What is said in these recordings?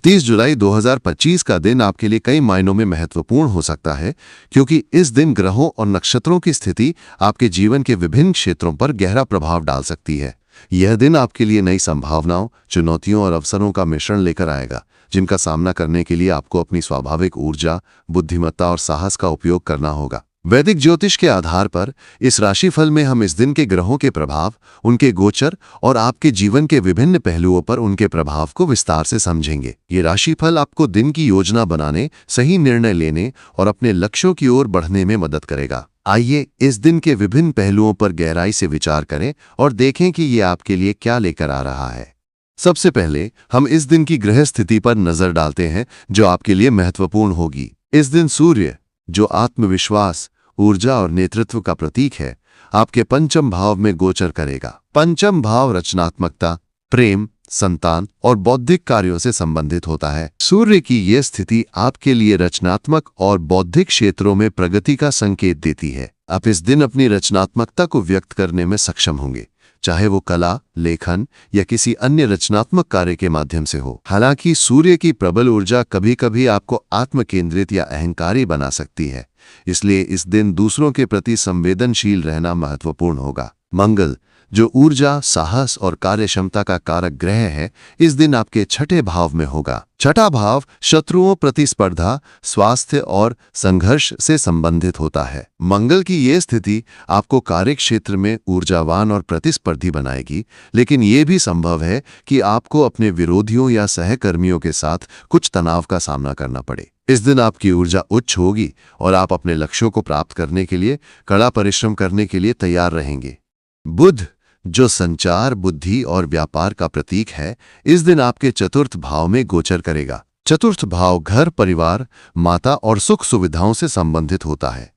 30 जुलाई 2025 का दिन आपके लिए कई मायनों में महत्वपूर्ण हो सकता है, क्योंकि इस दिन ग्रहों और नक्षत्रों की स्थिति आपके जीवन के विभिन्न क्षेत्रों पर गहरा प्रभाव डाल सकती है। यह दिन आपके लिए नई संभावनाओं, चुनौतियों और अवसरों का मिश्रण लेकर आएगा, जिनका सामना करने के लिए आपको अपनी स्वाभाविक ऊर्जा, बुद्धिमत्ता और साहस का उपयोग करना होगा। वैदिक ज्योतिष के आधार पर इस राशिफल में हम इस दिन के ग्रहों के प्रभाव, उनके गोचर और आपके जीवन के विभिन्न पहलुओं पर उनके प्रभाव को विस्तार से समझेंगे। ये राशिफल आपको दिन की योजना बनाने, सही निर्णय लेने और अपने लक्ष्यों की ओर बढ़ने में मदद करेगा। आइए इस दिन के विभिन्न पहलुओं पर गहराई से विचार करें और देखें कि ये आपके लिए क्या लेकर आ रहा है। सबसे पहले हम इस दिन की ग्रह स्थिति पर नजर डालते हैं, जो आपके लिए महत्वपूर्ण होगी। इस दिन सूर्य, जो आत्मविश्वास, ऊर्जा और नेतृत्व का प्रतीक है, आपके पंचम भाव में गोचर करेगा। पंचम भाव रचनात्मकता, प्रेम, संतान और बौद्धिक कार्यों से संबंधित होता है। सूर्य की यह स्थिति आपके लिए रचनात्मक और बौद्धिक क्षेत्रों में प्रगति का संकेत देती है। आप इस दिन अपनी रचनात्मकता को व्यक्त करने में सक्षम होंगे, चाहे वो कला, लेखन या किसी अन्य रचनात्मक कार्य के माध्यम से हो। हालांकि सूर्य की प्रबल ऊर्जा कभी-कभी आपको आत्मकेंद्रित या अहंकारी बना सकती है, इसलिए इस दिन दूसरों के प्रति संवेदनशील रहना महत्वपूर्ण होगा। मंगल, जो ऊर्जा, साहस और कार्यक्षमता का कारक ग्रह है, इस दिन आपके छठे भाव में होगा। छठा भाव शत्रुओं, प्रतिस्पर्धा, स्वास्थ्य और संघर्ष से संबंधित होता है। मंगल की ये स्थिति आपको कार्य क्षेत्र में ऊर्जावान और प्रतिस्पर्धी बनाएगी, लेकिन ये भी संभव है कि आपको अपने विरोधियों या सहकर्मियों के साथ कुछ तनाव का सामना करना पड़े। इस दिन आपकी ऊर्जा उच्च होगी और आप अपने लक्ष्यों को प्राप्त करने के लिए कड़ा परिश्रम करने के लिए तैयार रहेंगे। बुध, जो संचार, बुद्धि और व्यापार का प्रतीक है, इस दिन आपके चतुर्थ भाव में गोचर करेगा। चतुर्थ भाव घर, परिवार, माता और सुख सुविधाओं से संबंधित होता है।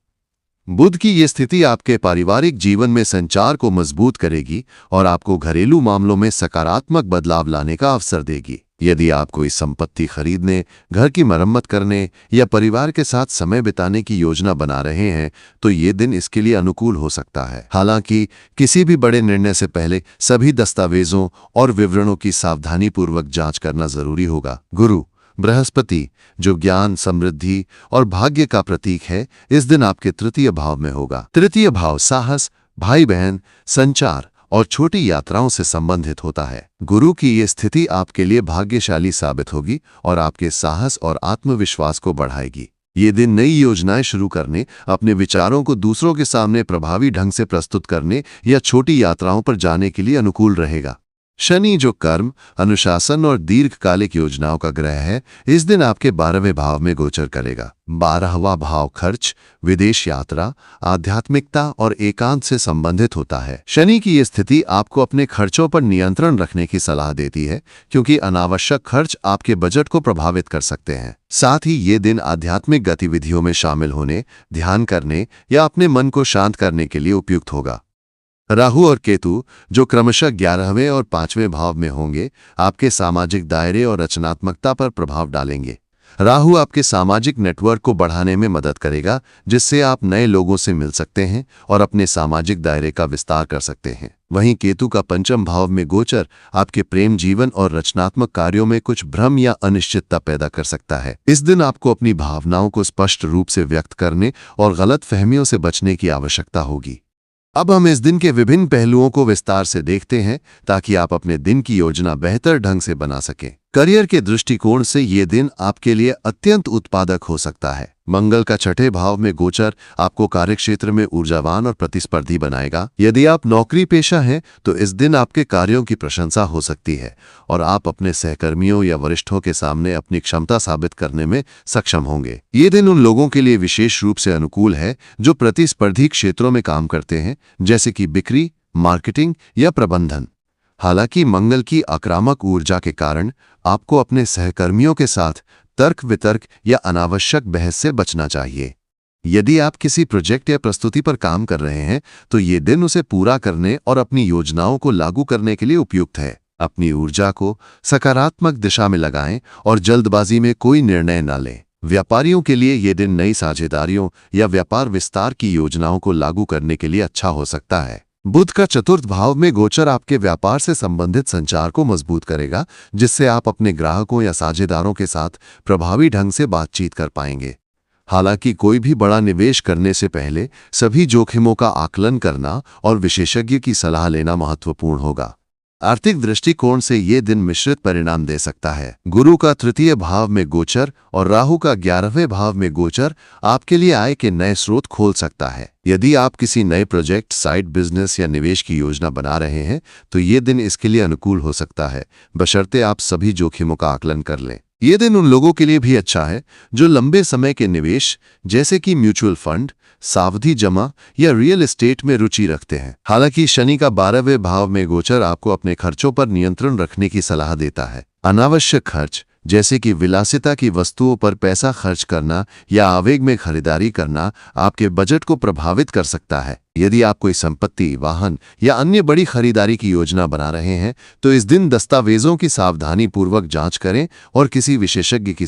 बुध की ये स्थिति आपके पारिवारिक जीवन में संचार को मजबूत करेगी और आपको घरेलू मामलों में सकारात्मक बदलाव लाने का अवसर देगी। यदि आप कोई संपत्ति खरीदने, घर की मरम्मत करने या परिवार के साथ समय बिताने की योजना बना रहे हैं, तो ये दिन इसके लिए अनुकूल हो सकता है। हालांकि किसी भी बड़े निर्णय से पहले सभी दस्तावेजों और विवरणों की सावधानीपूर्वक जांच करना जरूरी होगा। गुरु, बृहस्पति, जो ज्ञान, समृद्धि और भाग्य का प्रतीक है, इस दिन आपके तृतीय भाव में होगा। तृतीय भाव साहस, भाई बहन, संचार और छोटी यात्राओं से संबंधित होता है। गुरु की ये स्थिति आपके लिए भाग्यशाली साबित होगी और आपके साहस और आत्मविश्वास को बढ़ाएगी। ये दिन नई योजनाएं शुरू करने, अपने विचारों को दूसरों के सामने प्रभावी ढंग से प्रस्तुत करने या छोटी यात्राओं पर जाने के लिए अनुकूल रहेगा। शनि, जो कर्म, अनुशासन और दीर्घकालिक योजनाओं का ग्रह है, इस दिन आपके 12वें भाव में गोचर करेगा। 12वां भाव खर्च, विदेश यात्रा, आध्यात्मिकता और एकांत से संबंधित होता है। शनि की ये स्थिति आपको अपने खर्चों पर नियंत्रण रखने की सलाह देती है, क्योंकि अनावश्यक खर्च आपके बजट को प्रभावित कर सकते हैं। साथ ही ये दिन आध्यात्मिक गतिविधियों में शामिल होने, ध्यान करने या अपने मन को शांत करने के लिए उपयुक्त होगा। राहु और केतु, जो क्रमशः 11वें और 5वें भाव में होंगे, आपके सामाजिक दायरे और रचनात्मकता पर प्रभाव डालेंगे। राहु आपके सामाजिक नेटवर्क को बढ़ाने में मदद करेगा, जिससे आप नए लोगों से मिल सकते हैं और अपने सामाजिक दायरे का विस्तार कर सकते हैं। वहीं केतु का पंचम भाव में गोचर आपके प्रेम जीवन और रचनात्मक कार्यों में कुछ भ्रम या अनिश्चितता पैदा कर सकता है। इस दिन आपको अपनी भावनाओं को स्पष्ट रूप से व्यक्त करने और गलत फहमियों से बचने की आवश्यकता होगी। अब हम इस दिन के विभिन्न पहलुओं को विस्तार से देखते हैं, ताकि आप अपने दिन की योजना बेहतर ढंग से बना सकें। करियर के दृष्टिकोण से ये दिन आपके लिए अत्यंत उत्पादक हो सकता है। मंगल का छठे भाव में गोचर आपको कार्यक्षेत्र में ऊर्जावान और प्रतिस्पर्धी बनाएगा। यदि आप नौकरी पेशा हैं, तो इस दिन आपके कार्यों की प्रशंसा हो सकती है और आप अपने सहकर्मियों या वरिष्ठों के सामने अपनी क्षमता साबित करने में सक्षम होंगे। ये दिन उन लोगों के लिए विशेष रूप से अनुकूल है जो प्रतिस्पर्धी क्षेत्रों में काम करते हैं, जैसे कि बिक्री, मार्केटिंग या प्रबंधन। हालांकि मंगल की आक्रामक ऊर्जा के कारण आपको अपने सहकर्मियों के साथ तर्क वितर्क या अनावश्यक बहस से बचना चाहिए। यदि आप किसी प्रोजेक्ट या प्रस्तुति पर काम कर रहे हैं, तो ये दिन उसे पूरा करने और अपनी योजनाओं को लागू करने के लिए उपयुक्त है। अपनी ऊर्जा को सकारात्मक दिशा में लगाएं और जल्दबाजी में कोई निर्णय न लें। व्यापारियों के लिए ये दिन नई साझेदारियों या व्यापार विस्तार की योजनाओं को लागू करने के लिए अच्छा हो सकता है। बुध का चतुर्थ भाव में गोचर आपके व्यापार से संबंधित संचार को मजबूत करेगा, जिससे आप अपने ग्राहकों या साझेदारों के साथ प्रभावी ढंग से बातचीत कर पाएंगे। हालांकि कोई भी बड़ा निवेश करने से पहले सभी जोखिमों का आकलन करना और विशेषज्ञ की सलाह लेना महत्वपूर्ण होगा। आर्थिक दृष्टिकोण से ये दिन मिश्रित परिणाम दे सकता है। गुरु का तृतीय भाव में गोचर और राहु का 11वें भाव में गोचर आपके लिए आय के नए स्रोत खोल सकता है। यदि आप किसी नए प्रोजेक्ट, साइड बिजनेस या निवेश की योजना बना रहे हैं तो ये दिन इसके लिए अनुकूल हो सकता है, बशर्ते आप सभी जोखिमों का आकलन कर लें। ये दिन उन लोगों के लिए भी अच्छा है जो लंबे समय के निवेश जैसे कि म्यूचुअल फंड, सावधि जमा या रियल एस्टेट में रुचि रखते हैं। हालांकि शनि का 12वें भाव में गोचर आपको अपने खर्चों पर नियंत्रण रखने की सलाह देता है। अनावश्यक खर्च जैसे कि विलासिता की वस्तुओं पर पैसा खर्च करना या आवेग में खरीदारी करना आपके बजट को प्रभावित कर सकता है। यदि आप कोई संपत्ति, वाहन या अन्य बड़ी खरीदारी की योजना बना रहे हैं तो इस दिन दस्तावेजों की सावधानीपूर्वक जांच करें और किसी विशेषज्ञ की